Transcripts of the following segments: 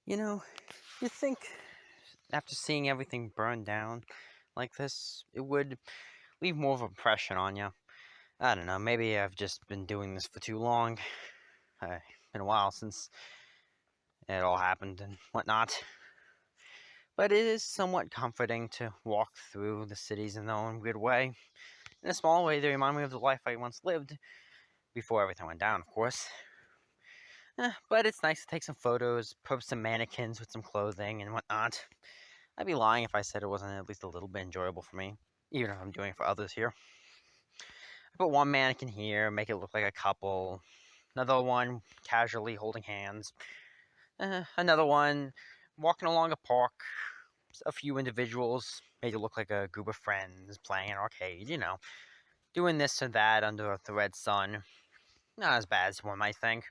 You know, you'd think after seeing everything burn down like this, it would leave more of an impression on you. I don't know, maybe I've just been doing this for too long. Been a while since it all happened and whatnot. But it is somewhat comforting to walk through the cities in their own weird way. In a small way, they remind me of the life I once lived, before everything went down, of course. But it's nice to take some photos, post some mannequins with some clothing and whatnot. I'd be lying if I said it wasn't at least a little bit enjoyable for me, even if I'm doing it for others here. I put one mannequin here, make it look like a couple. Another one casually holding hands. Another one walking along a park. A few individuals made it look like a group of friends playing an arcade, doing this or that under the red sun. Not as bad as one might think.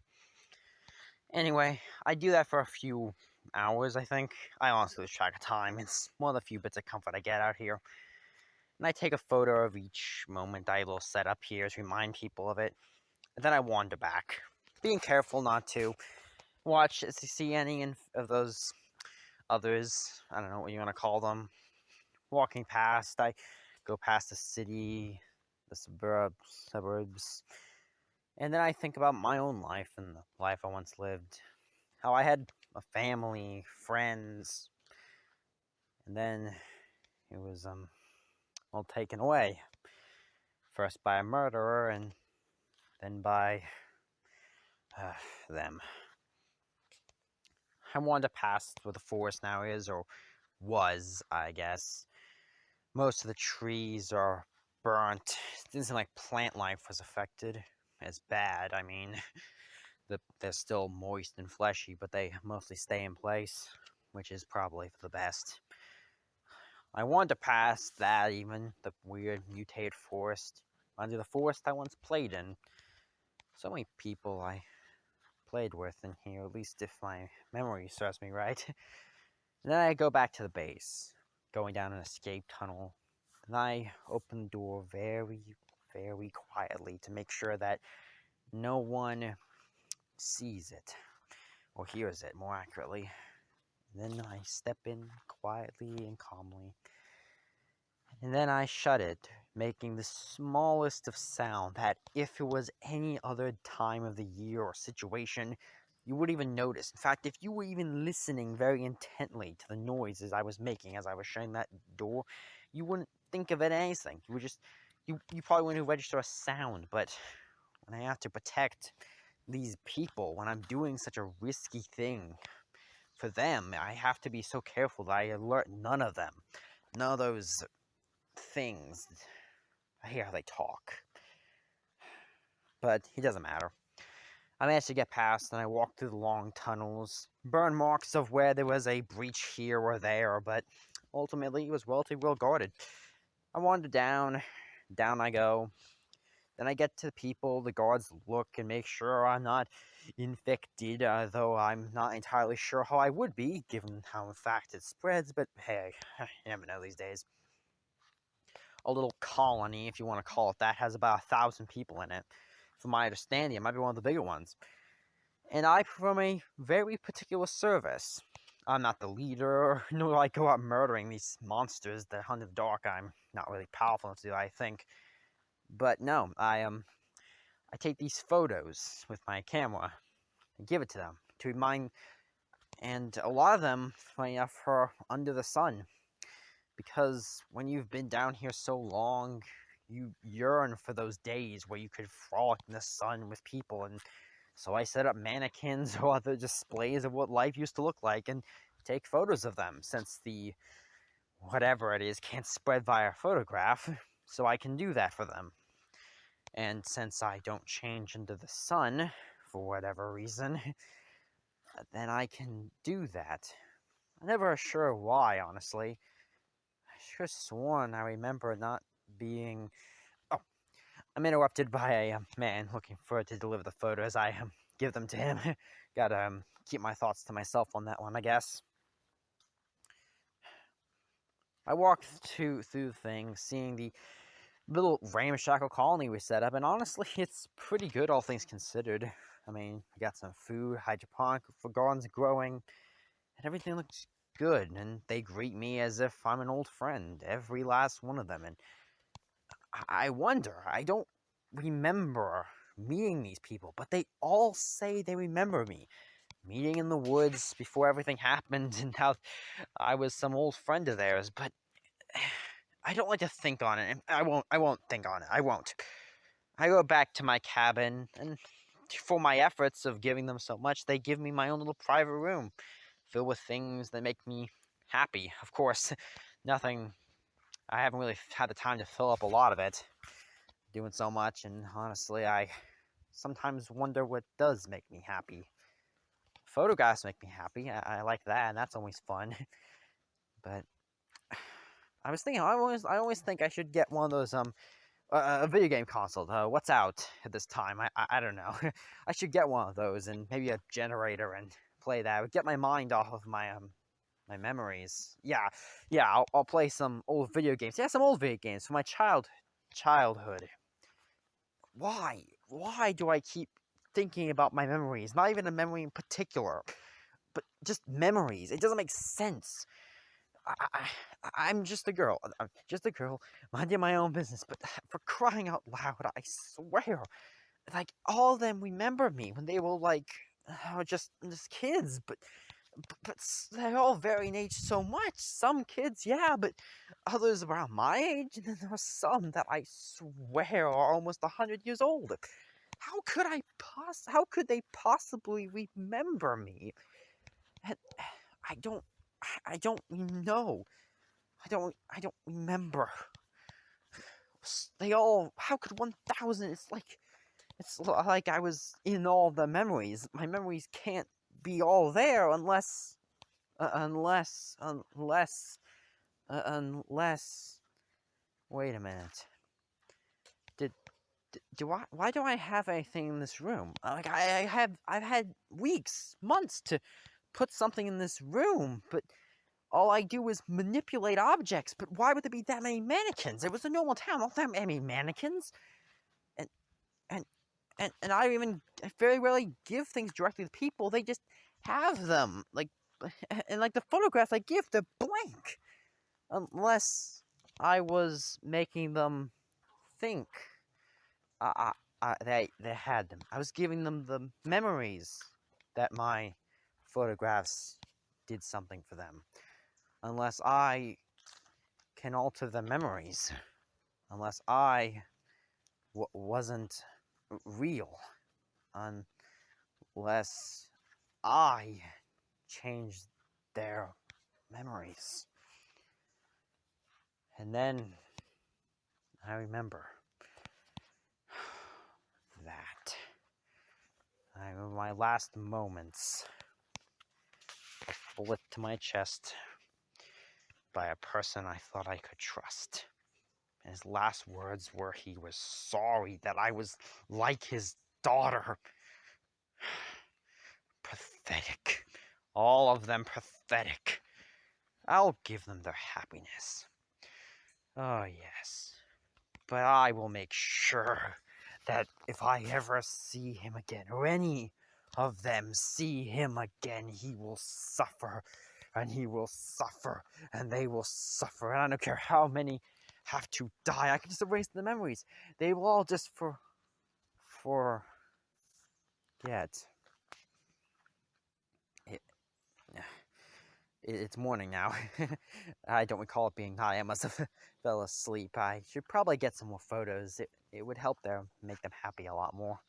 Anyway, I do that for a few hours, I think. I honestly lose track of time. It's one of the few bits of comfort I get out here. And I take a photo of each moment I will set up here to remind people of it. And then I wander back, being careful not to see any of those others. I don't know what you want to call them. Walking past, I go past the city, the suburbs, and then I think about my own life and the life I once lived. How I had a family, friends, and then it was all taken away. First by a murderer, and then by them. I wanted to pass where the forest now is, or was, I guess. Most of the trees are burnt. It didn't seem like plant life was affected as bad. I mean, they're still moist and fleshy, but they mostly stay in place, which is probably for the best. I wanted to pass that, even the weird mutated forest, under the forest I once played in. So many people I played with in here, at least if my memory serves me right. And then I go back to the base, going down an escape tunnel. And I open the door very, very quietly to make sure that no one sees it, or hears it, more accurately. And then I step in quietly and calmly. And then I shut it, making the smallest of sound that if it was any other time of the year or situation, you wouldn't even notice. In fact, if you were even listening very intently to the noises I was making as I was shutting that door, you wouldn't think of it anything. You would just, you probably wouldn't register a sound. But when I have to protect these people, when I'm doing such a risky thing for them, I have to be so careful that I alert none of them. None of those things. I hear how they talk. But it doesn't matter. I managed to get past, and I walked through the long tunnels, burn marks of where there was a breach here or there, but ultimately it was relatively well guarded. I wandered down I go. Then I get to the people, the guards look and make sure I'm not infected, though I'm not entirely sure how I would be, given how in fact it spreads, but hey, you never know these days. A little colony, if you want to call it that, has about 1,000 people in it. From my understanding, it might be one of the bigger ones. And I perform a very particular service. I'm not the leader, nor do I go out murdering these monsters that hunt in the dark. I'm not really powerful enough to do, I think. But no, I take these photos with my camera and give it to them to remind, and a lot of them, funny enough, are under the sun. Because when you've been down here so long, you yearn for those days where you could frolic in the sun with people. And so I set up mannequins or other displays of what life used to look like and take photos of them, since the whatever it is can't spread via photograph. So I can do that for them. And since I don't change into the sun, for whatever reason, then I can do that. I'm never sure why, honestly. I should have sworn I remember not being... Oh, I'm interrupted by a man looking for to deliver the photos. I give them to him. Gotta keep my thoughts to myself on that one, I guess. I walked through the thing, seeing the little ramshackle colony we set up, and honestly, it's pretty good, all things considered. I mean, we got some food, hydroponic for gardens growing, and everything looks good, and they greet me as if I'm an old friend, every last one of them, and I wonder, I don't remember meeting these people, but they all say they remember me. Meeting in the woods before everything happened, and how I was some old friend of theirs, but I don't like to think on it, and I won't think on it, I won't. I go back to my cabin, and for my efforts of giving them so much, they give me my own little private room, filled with things that make me happy. Of course, nothing, I haven't really had the time to fill up a lot of it, doing so much, and honestly, I sometimes wonder what does make me happy. Photographs make me happy, I like that, and that's always fun, but I was thinking, I always think I should get one of those, a video game console. What's out at this time? I don't know. I should get one of those and maybe a generator and play that. I would get my mind off of my my memories. Yeah, I'll play some old video games. Yeah, some old video games from my childhood. Why do I keep thinking about my memories? Not even a memory in particular, but just memories. It doesn't make sense. I'm just a girl. I'm just a girl, minding my own business. But for crying out loud, I swear, like all of them remember me when they were like just kids. But they're all vary in age so much. Some kids, yeah, but others around my age, and then there are some that I swear are almost 100 years old. How could they possibly remember me? And I don't know. I don't remember. They all, how could 1,000, it's like I was in all the memories. My memories can't be all there unless, wait a minute. Why do I have anything in this room? Like, I've had weeks, months to put something in this room, but all I do is manipulate objects. But why would there be that many mannequins? It was a normal town, not that many mannequins. And I very rarely give things directly to people. They just have them. And like the photographs I give, they're blank. Unless I was making them think they had them. I was giving them the memories that my photographs did something for them. Unless I can alter the memories. Unless I wasn't real. Unless I changed their memories. And then I remember that. I remember my last moments. A bullet to my chest by a person I thought I could trust. And his last words were he was sorry that I was like his daughter. Pathetic. All of them pathetic. I'll give them their happiness. Oh, yes. But I will make sure that if I ever see him again, or any of them see him again, he will suffer, and he will suffer, and they will suffer, and I don't care how many have to die. I can just erase the memories. They will all just forget. It's morning now. I don't recall it being night. I must have fell asleep. I should probably get some more photos. It would help them, make them happy a lot more.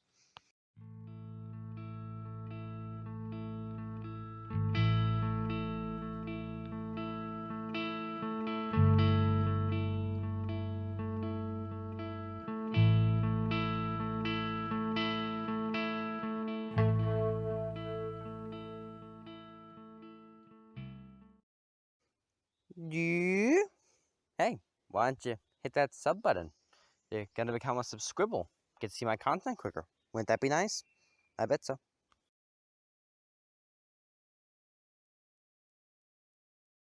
Yeah. Hey, why don't you hit that sub button? You're gonna become a subscribble. Get to see my content quicker. Wouldn't that be nice? I bet so.